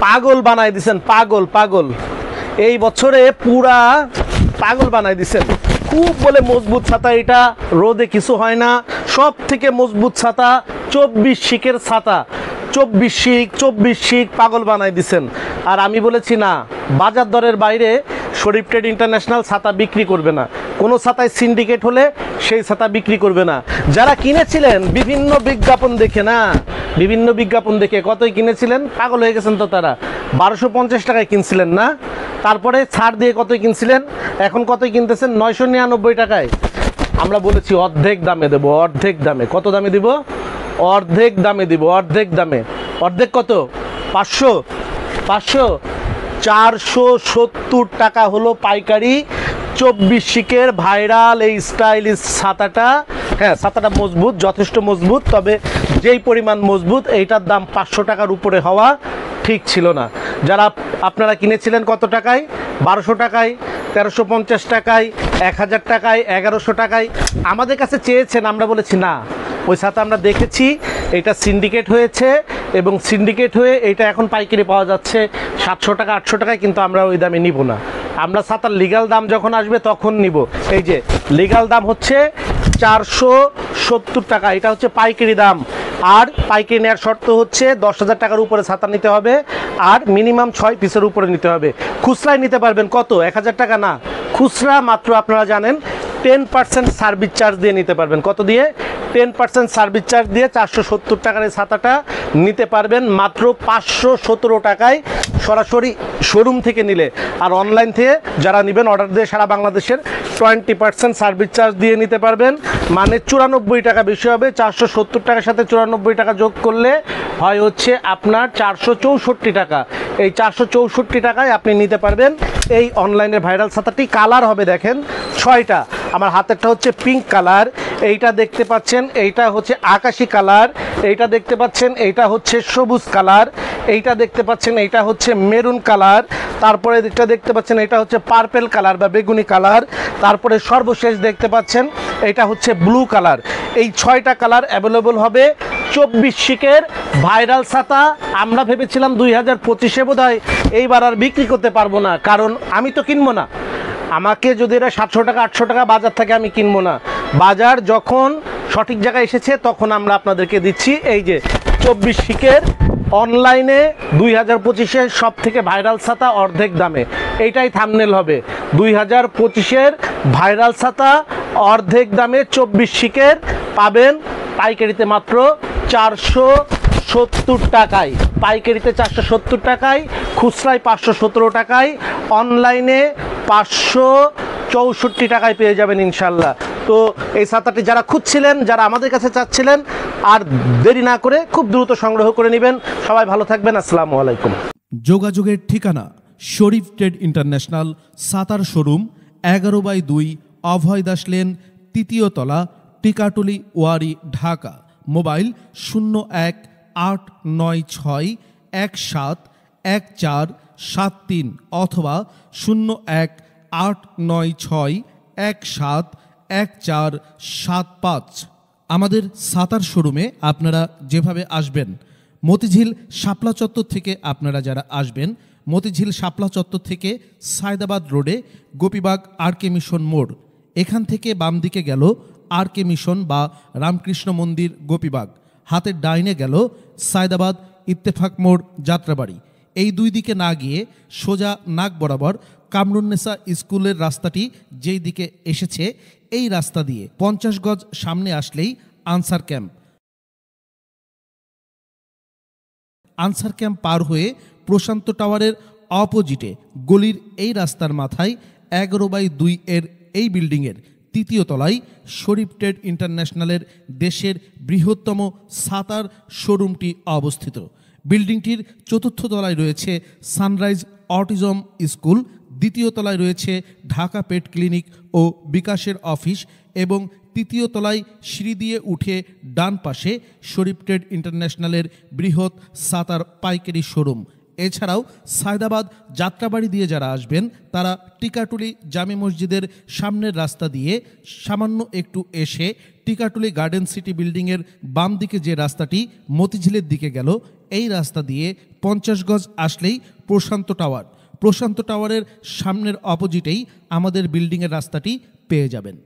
পাগল বানাই দিছেন, পাগল পাগল। এই বছরে পুরা পাগল বানাই দিছেন। খুব বলে মজবুত ছাতা, এটা রোদে কিছু হয় না, সব থেকে মজবুত ছাতা, 24 শিকের ছাতা, 24 শিক পাগল বানাই দিছেন। আর আমি বলেছি না, বাজার দরের বাইরে শরীফ ট্রেড ইন্টারন্যাশনাল ছাতা বিক্রি করবে না। কোনো ছাতায় সিন্ডিকেট হলে সেই ছাতা বিক্রি করবে না। যারা কিনেছিলেন বিভিন্ন বিজ্ঞাপন দেখে, না বিভিন্ন বিজ্ঞাপন দেখে কতই কিনেছিলেন, পাগল হয়ে গেছেন তো তারা। 1250 টাকায় কিনছিলেন না, তারপরে ছাড় দিয়ে কতই কিনছিলেন, এখন কতই কিনতেছেন, 999 টাকায়। আমরা বলেছি অর্ধেক দামে দেবো, অর্ধেক দামে। কত দামে দিব? অর্ধেক দামে দিব, অর্ধেক দামে। অর্ধেক কত? 500, 470 টাকা হলো পাইকারি 24 শিকের ভাইরাল এই স্টাইলিশ ছাতাটা। হ্যাঁ, ছাতাটা মজবুত, যথেষ্ট মজবুত, তবে যেই পরিমাণ মজবুত এইটার দাম 500 টাকার উপরে হওয়া ঠিক ছিল না। যারা আপনারা কিনেছিলেন কত টাকায়? 1200 টাকায়, 1350 টাকায়, 1000 টাকায়, 1100 টাকায় আমাদের কাছে চেয়েছেন। আমরা বলেছি না, ওই ছাতা আমরা দেখেছি, এটা সিন্ডিকেট হয়েছে, এবং সিন্ডিকেট হয়ে এটা এখন পাইকারি পাওয়া যাচ্ছে 700 টাকা 800 টাকায়, কিন্তু আমরা ওই দামে নিব না। আমরা ছাতার লিগ্যাল দাম যখন আসবে তখন নিব। এই যে লিগ্যাল দাম হচ্ছে 470 টাকা, এটা হচ্ছে পাইকারি দাম। আর পাইকারি নেওয়ার শর্ত হচ্ছে 10,000 টাকার উপরে ছাতা নিতে হবে, আর মিনিমাম 6 পিসের উপরে নিতে হবে। খুচরায় নিতে পারবেন কত? 1000 টাকা না, খুচরা মাত্র আপনারা জানেন 10% সার্ভিস চার্জ দিয়ে নিতে পারবেন। কত দিয়ে? 10% সার্ভিস চার্জ দিয়ে 470 টাকার এই ছাতাটা নিতে পারবেন মাত্র 517 টাকায় সরাসরি শোরুম থেকে নিলে। আর অনলাইন থেকে যারা নেবেন অর্ডার দিয়ে সারা বাংলাদেশের 20% সার্ভিস চার্জ দিয়ে নিতে পারবেন, মানে 94 টাকা বেশি হবে। 470 টাকার সাথে 94 টাকা যোগ করলে হয় হচ্ছে আপনার 464 টাকা। এই 464 টাকায় আপনি নিতে পারবেন এই অনলাইনের ভাইরাল ছাতাটি। কালার হবে দেখেন 6টা। আমার হাতেরটা হচ্ছে পিঙ্ক কালার, এইটা দেখতে পাচ্ছেন, এইটা হচ্ছে আকাশি কালার, এইটা দেখতে পাচ্ছেন, এইটা হচ্ছে সবুজ কালার, এইটা দেখতে পাচ্ছেন, এইটা হচ্ছে মেরুন কালার, তারপরে এটা দেখতে পাচ্ছেন, এটা হচ্ছে পার্পেল কালার বা বেগুনি কালার, তারপরে সর্বশেষ দেখতে পাচ্ছেন এটা হচ্ছে ব্লু কালার। এই 6টা কালার অ্যাভেলেবল হবে 24 শিকের ভাইরাল ছাতা। আমরা ভেবেছিলাম 2025-এ বোধহয় এইবার আর বিক্রি করতে পারবো না, কারণ আমি তো কিনবো না। আমাকে যদি এটা 700 টাকা 800 টাকা বাজার থেকে আমি কিনবো না। বাজার যখন সঠিক জায়গায় এসেছে তখন আমরা আপনাদেরকে দিচ্ছি এই যে 24 শিকের অনলাইনে 2025-এর সব থেকে ভাইরাল ছাতা অর্ধেক দামে। এইটাই থাম্বনেল হবে, 2025-এর ভাইরাল ছাতা অর্ধেক দামে 24 শিকের পাবেন পাইকারিতে মাত্র 470 টাকায়। পাইকারিতে 470 টাকায়, খুচরায় 517 টাকায়, অনলাইনে 564 টাকায় পেয়ে যাবেন ইনশাল্লাহ। তো এই ছাতাটি যারা খুঁজছিলেন, যারা আমাদের কাছে চাচ্ছিলেন, আর দেরি না করে খুব দ্রুত সংগ্রহ করে নেবেন। সবাই ভালো থাকবেন, আসসালামু আলাইকুম। যোগাযোগের ঠিকানা শরীফ ট্রেড ইন্টারন্যাশনাল ছাতার শোরুম, 11/2 অভয় দাস লেন, 3য় তলা, টিকাটুলি, ওয়ারি, ঢাকা। মোবাইল 01-896-171473 অথবা 01-896-171475। আমাদের ছাতার শোরুমে আপনারা যেভাবে আসবেন, মতিঝিল শাপলা চত্বর থেকে আপনারা যারা আসবেন, মতিঝিল শাপলা চত্বর থেকে সায়দাবাদ রোডে গোপীবাগ আর.কে. মিশন মোড়, এখান থেকে বাম দিকে গেল আর.কে. মিশন বা রামকৃষ্ণ মন্দির গোপীবাগ, হাতের ডাইনে গেল সায়দাবাদ ইত্তেফাক মোড় যাত্রাবাড়ি। এই দুই দিকে না গিয়ে সোজা নাক বরাবর কামরুন্নেসা স্কুলের রাস্তাটি যেই দিকে এসেছে, এই রাস্তা দিয়ে 50 গজ সামনে আসলেই আনসার ক্যাম্প। আনসার ক্যাম্প পার হয়ে প্রশান্ত টাওয়ারের অপোজিটে গলির এই রাস্তার মাথায় 11/2 এর এই বিল্ডিংয়ের 3য় তলায় শরীফ ট্রেড ইন্টারন্যাশনালের দেশের বৃহত্তম ছাতার শোরুমটি অবস্থিত। বিল্ডিংটির 4র্থ তলায় রয়েছে সানরাইজ অটিজম স্কুল, 2য় তলায় রয়েছে ঢাকা পেট ক্লিনিক ও বিকাশের অফিস, এবং 3য় তলায় সিঁড়ি দিয়ে উঠে ডান পাশে শরীফ ট্রেড ইন্টারন্যাশনালের বৃহৎ ছাতার পাইকারি শোরুম। এছাড়াও সায়দাবাদ যাত্রাবাড়ি দিয়ে যারা আসবেন তারা টিকাটুলি জামে মসজিদের সামনের রাস্তা দিয়ে সামান্য একটু এসে টিকাটুলি গার্ডেন সিটি বিল্ডিংয়ের বাম দিকে যে রাস্তাটি মতিঝিলের দিকে গেল, এই রাস্তা দিয়ে 50 গজ আসলেই প্রশান্ত টাওয়ার। প্রশান্ত টাওয়ারের সামনের অপোজিটেই আমাদের বিল্ডিংয়ের রাস্তাটি পেয়ে যাবেন।